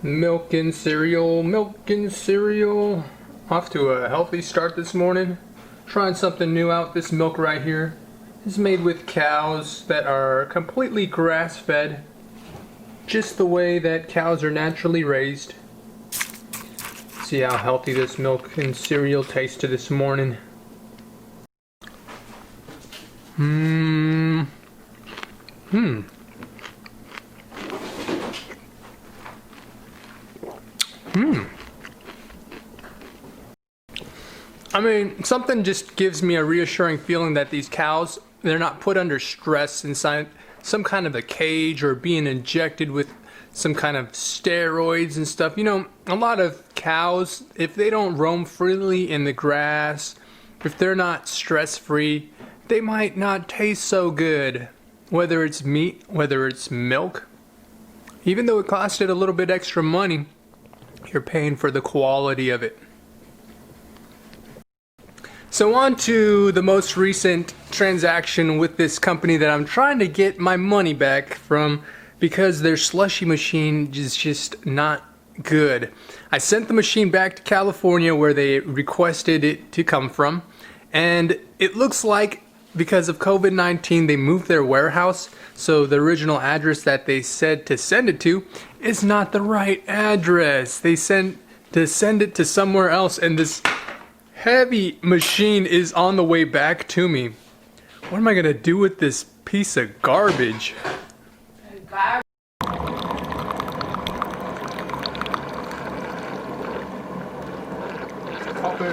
Milk and cereal, milk and cereal. Off to a healthy start this morning. Trying something new out. This milk right here is made with cows that are completely grass-fed, just the way that cows are naturally raised. See how healthy this milk and cereal tasted this morning. I mean, something just gives me a reassuring feeling that these cows, they're not put under stress inside some kind of a cage or being injected with some kind of steroids and stuff. You know, a lot of cows, if they don't roam freely in the grass, if they're not stress-free, they might not taste so good. Whether it's meat, whether it's milk. Even though it costed a little bit extra money, you're paying for the quality of it. So on to the most recent transaction with this company that I'm trying to get my money back from because their slushy machine is just not good. I sent the machine back to California where they requested it to come from, and it looks like because of COVID-19 they moved their warehouse, so the original address that they said to send it to is not the right address. They sent to send it to somewhere else, and this heavy machine is on the way back to me. What am I gonna do with this piece of garbage? Copy.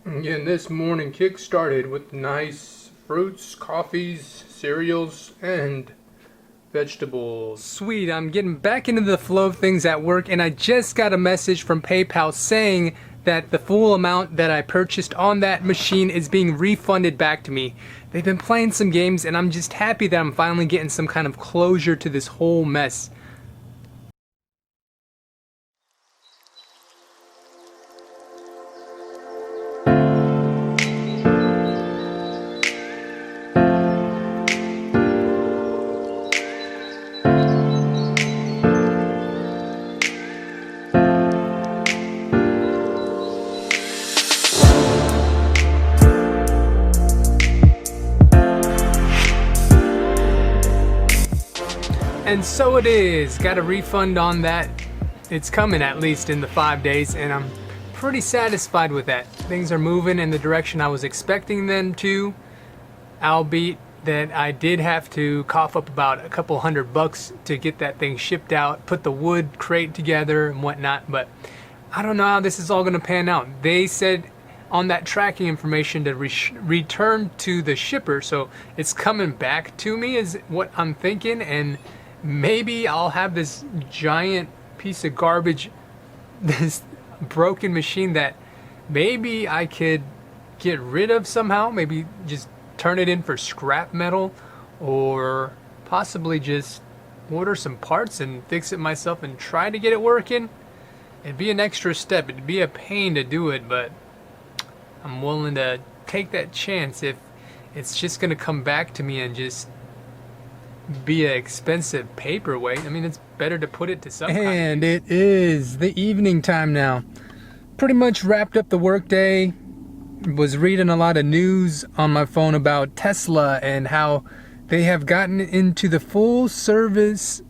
Again, this morning kick started with nice fruits, coffees, cereals, and vegetables. Sweet, I'm getting back into the flow of things at work, and I just got a message from PayPal saying that the full amount that I purchased on that machine is being refunded back to me. They've been playing some games, and I'm just happy that I'm finally getting some kind of closure to this whole mess. And so it is. Got a refund on that. It's coming at least in the 5 days, and I'm pretty satisfied with that. Things are moving in the direction I was expecting them to, albeit that I did have to cough up about a couple $100 to get that thing shipped out, put the wood crate together and whatnot, but I don't know how this is all gonna pan out. They said on that tracking information to return to the shipper, so it's coming back to me is what I'm thinking, and maybe I'll have this giant piece of garbage, this broken machine that maybe I could get rid of somehow, maybe just turn it in for scrap metal, or possibly just order some parts and fix it myself and try to get it working. It'd be an extra step, it'd be a pain to do it, but I'm willing to take that chance if it's just gonna come back to me and just be an expensive paperweight. I mean, it's better to put it to some kind. And it is the evening time now. Pretty much wrapped up the workday. Was reading a lot of news on my phone about Tesla and how they have gotten into the full self-driving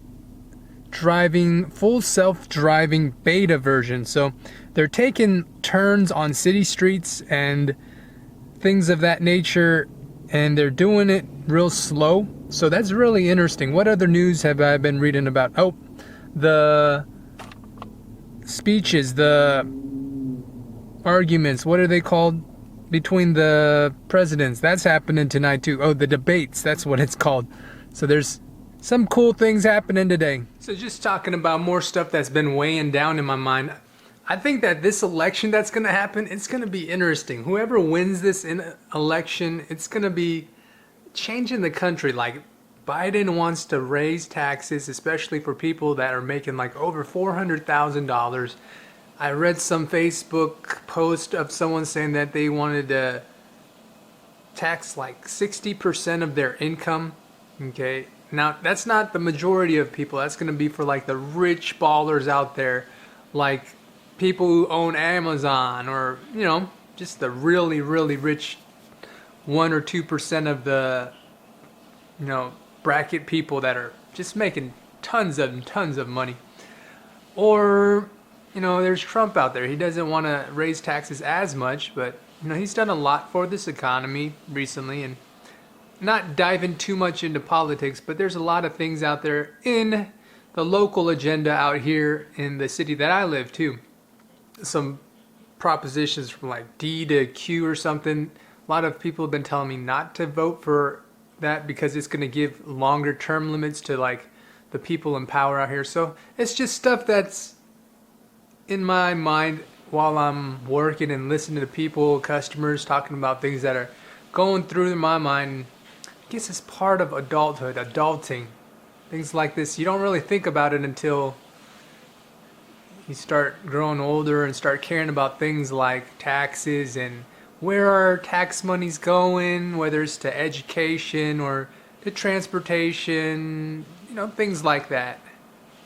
beta version. So they're taking turns on city streets and things of that nature, and they're doing it real slow. So that's really interesting. What other news have I been reading about? Oh, the speeches, the arguments, what are they called? Between the presidents. That's happening tonight too. Oh, the debates, that's what it's called. So there's some cool things happening today. So just talking about more stuff that's been weighing down in my mind. I think that this election that's going to happen, it's going to be interesting. Whoever wins this election, it's going to be changing the country. Like, Biden wants to raise taxes, especially for people that are making like over $400,000. I read some Facebook post of someone saying that they wanted to tax like 60% of their income. Okay, now that's not the majority of people. That's going to be for like the rich ballers out there, like people who own Amazon, or just the really really rich 1 or 2% of the bracket people that are just making tons of money. Or there's Trump out there. He doesn't want to raise taxes as much, but he's done a lot for this economy recently. And not diving too much into politics, but there's a lot of things out there in the local agenda out here in the city that I live too. Some propositions from like D to Q or something. A lot of people have been telling me not to vote for that because it's going to give longer term limits to like the people in power out here. So it's just stuff that's in my mind while I'm working and listening to people, customers talking about things that are going through my mind. I guess it's part of adulthood, adulting. Things like this, you don't really think about it until you start growing older and start caring about things like taxes and where our tax money's going, whether it's to education or to transportation, things like that,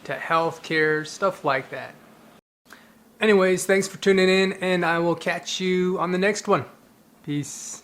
to healthcare, stuff like that. Anyways, thanks for tuning in, and I will catch you on the next one. Peace.